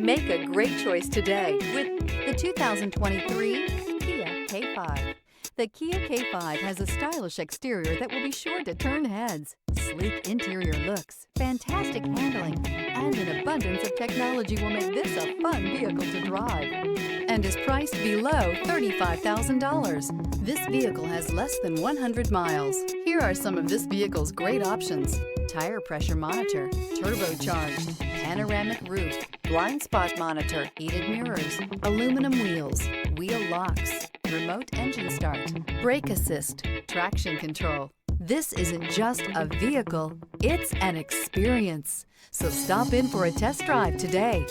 Make a great choice today with the 2023 Kia K5. The Kia K5 has a stylish exterior that will be sure to turn heads, sleek interior looks, fantastic handling, and an abundance of technology will make this a fun vehicle to drive, and is priced below $35,000. This vehicle has less than 100 miles. Here are some of this vehicle's great options: tire pressure monitor, turbocharged, panoramic roof, blind spot monitor, heated mirrors, aluminum wheels, wheel locks, remote engine start, brake assist, traction control. This isn't just a vehicle, it's an experience. So stop in for a test drive today.